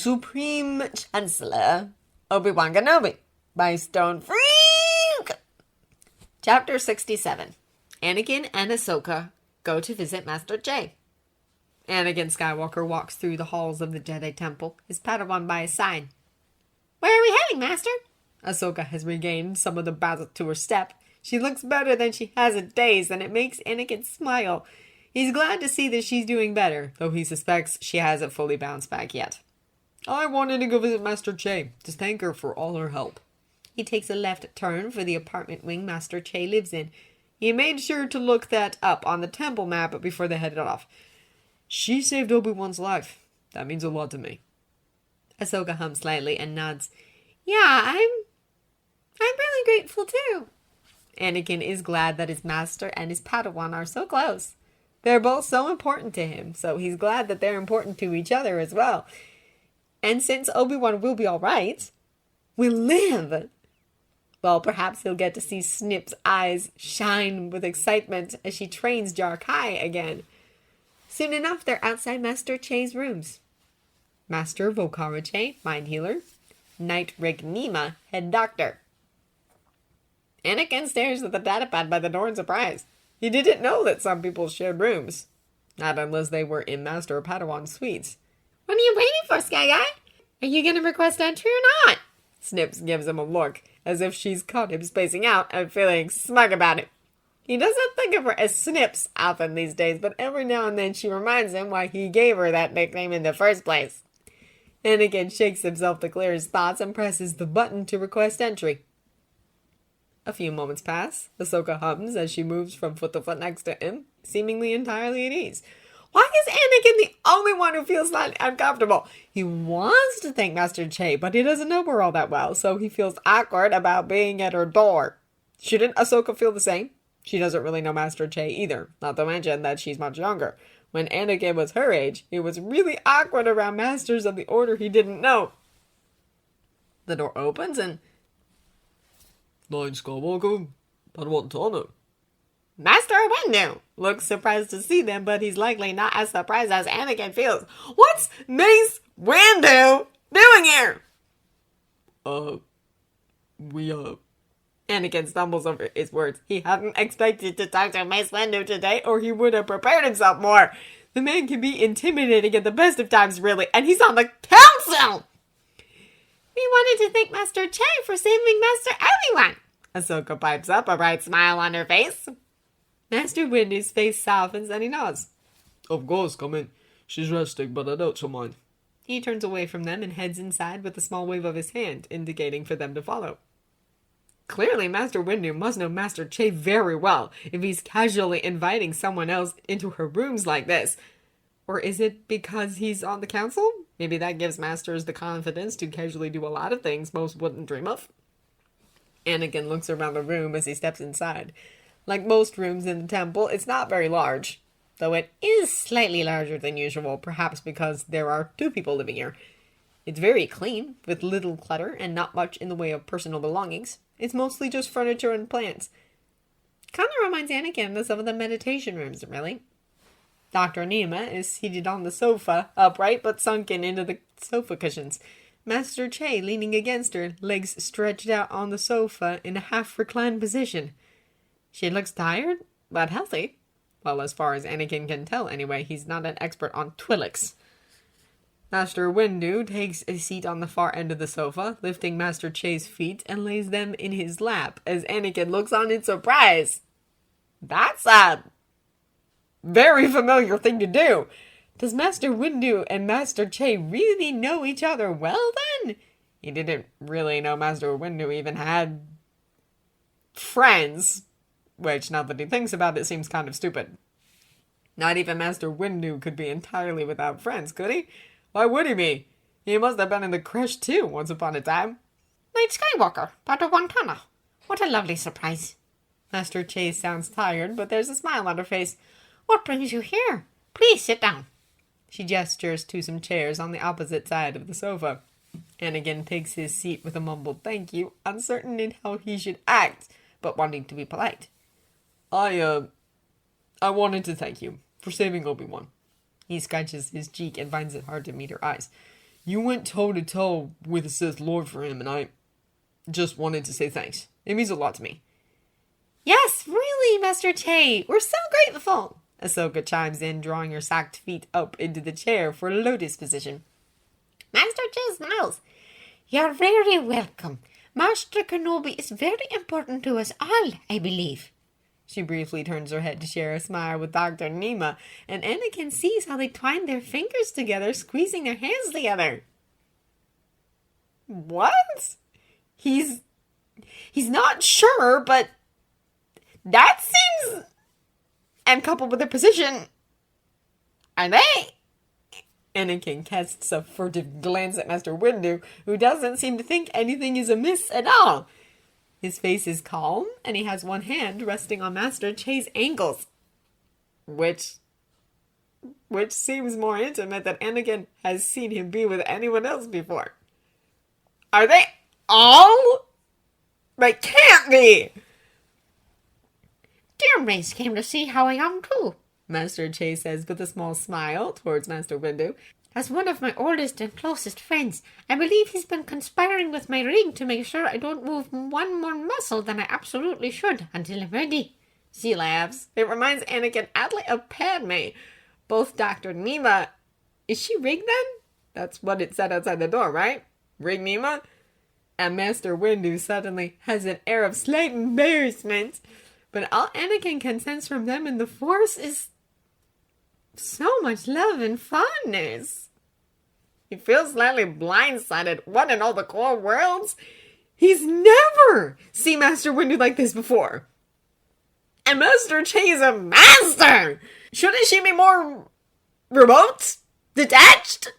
Supreme Chancellor Obi-Wan Kenobi by Stone Freak. Chapter 67. Anakin and Ahsoka go to visit Master Jay. Anakin Skywalker walks through the halls of the Jedi Temple, his Padawan by his side. Where are we heading, Master? Ahsoka has regained some of the battle to her step. She looks better than she has in days, and it makes Anakin smile. He's glad to see that she's doing better, though he suspects she hasn't fully bounced back yet. I wanted to go visit Master Che, to thank her for all her help. He takes a left turn for the apartment wing Master Che lives in. He made sure to look that up on the temple map before they headed off. She saved Obi-Wan's life. That means a lot to me. Ahsoka hums slightly and nods. Yeah, I'm really grateful too. Anakin is glad that his master and his Padawan are so close. They're both so important to him, so he's glad that they're important to each other as well. And since Obi-Wan will be alright, will live, well, perhaps he'll get to see Snip's eyes shine with excitement as she trains Jar Kai again. Soon enough, they're outside Master Che's rooms. Master Volkara Che, Mind Healer. Knight Rick Nima, Head Doctor. Anakin stares at the datapad by the door in surprise. He didn't know that some people shared rooms. Not unless they were in Master Padawan suites. What are you waiting for, Sky Guy? Are you going to request entry or not? Snips gives him a look, as if she's caught him spacing out and feeling smug about it. He doesn't think of her as Snips often these days, but every now and then she reminds him why he gave her that nickname in the first place. Anakin shakes himself to clear his thoughts and presses the button to request entry. A few moments pass. Ahsoka hums as she moves from foot to foot next to him, seemingly entirely at ease. Why is Anakin the only one who feels slightly uncomfortable? He wants to thank Master Che, but he doesn't know her all that well, so he feels awkward about being at her door. Shouldn't Ahsoka feel the same? She doesn't really know Master Che either, not to mention that she's much younger. When Anakin was her age, it was really awkward around Masters of the Order he didn't know. The door opens and... Knight Skywalker, Padawan Tano. Master Windu looks surprised to see them, but he's likely not as surprised as Anakin feels. What's Mace Windu doing here? Anakin stumbles over his words. He hadn't expected to talk to Mace Windu today, or he would have prepared himself more. The man can be intimidating at the best of times, really, and he's on the council! We wanted to thank Master Che for saving Master Obi-Wan. Ahsoka pipes up, a bright smile on her face. Master Windu's face softens and he nods. Of course, come in. She's resting, but I doubt she'll mind. He turns away from them and heads inside with a small wave of his hand, indicating for them to follow. Clearly, Master Windu must know Master Che very well if he's casually inviting someone else into her rooms like this. Or is it because he's on the council? Maybe that gives Masters the confidence to casually do a lot of things most wouldn't dream of. Anakin looks around the room as he steps inside. Like most rooms in the temple, it's not very large, though it is slightly larger than usual, perhaps because there are two people living here. It's very clean, with little clutter and not much in the way of personal belongings. It's mostly just furniture and plants. Kind of reminds Anakin of some of the meditation rooms, really. Dr. Nima is seated on the sofa, upright but sunken into the sofa cushions. Master Che leaning against her, legs stretched out on the sofa in a half-reclined position. She looks tired, but healthy. Well, as far as Anakin can tell anyway, he's not an expert on Twi'leks. Master Windu takes a seat on the far end of the sofa, lifting Master Che's feet and lays them in his lap as Anakin looks on in surprise. That's a very familiar thing to do. Does Master Windu and Master Che really know each other well then? He didn't really know Master Windu even had friends. Which, now that he thinks about it, seems kind of stupid. Not even Master Windu could be entirely without friends, could he? Why would he be? He must have been in the creche too, once upon a time. Knight Skywalker, Padawan Tano. What a lovely surprise. Master Che sounds tired, but there's a smile on her face. What brings you here? Please sit down. She gestures to some chairs on the opposite side of the sofa. Anakin takes his seat with a mumbled thank you, uncertain in how he should act, but wanting to be polite. I wanted to thank you for saving Obi-Wan. He scratches his cheek and finds it hard to meet her eyes. You went toe-to-toe with a Sith Lord for him, and I just wanted to say thanks. It means a lot to me. Yes, really, Master Che. We're so grateful. Ahsoka chimes in, drawing her sagged feet up into the chair for lotus position. Master Che smiles. You're very welcome. Master Kenobi is very important to us all, I believe. She briefly turns her head to share a smile with Dr. Nima, and Anakin sees how they twine their fingers together, squeezing their hands together. What? He's not sure, but that seems... And coupled with their position... Are they? Anakin casts a furtive glance at Master Windu, who doesn't seem to think anything is amiss at all. His face is calm, and he has one hand resting on Master Che's ankles. Which seems more intimate than Anakin has seen him be with anyone else before. Are they all? They can't be! Dear Mace came to see how I am too, Master Che says with a small smile towards Master Windu. As one of my oldest and closest friends, I believe he's been conspiring with my ring to make sure I don't move one more muscle than I absolutely should until I'm ready. She laughs. It reminds Anakin oddly of Padme. Both Dr. Nima... Is she Rig then? That's what it said outside the door, right? Rig Nima? And Master Windu suddenly has an air of slight embarrassment. But all Anakin can sense from them in the Force is so much love and fondness. He feels slightly blindsided. What in all the core worlds? He's never seen Master Windu like this before. And Master Che is a master! Shouldn't she be more remote? Detached?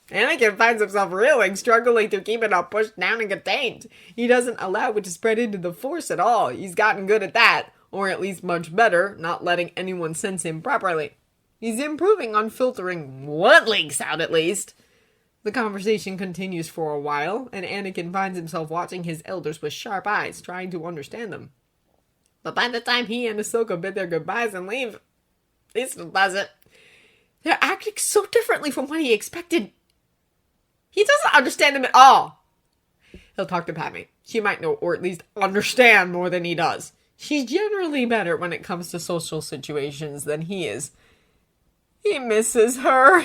Anakin finds himself reeling, struggling to keep it all pushed down and contained. He doesn't allow it to spread into the Force at all. He's gotten good at that, or at least much better, not letting anyone sense him properly. He's improving on filtering what leaks out, at least. The conversation continues for a while, and Anakin finds himself watching his elders with sharp eyes, trying to understand them. But by the time he and Ahsoka bid their goodbyes and leave, he still doesn't. They're acting so differently from what he expected. He doesn't understand them at all. He'll talk to Padme. She might know, or at least understand more than he does. She's generally better when it comes to social situations than he is. He misses her.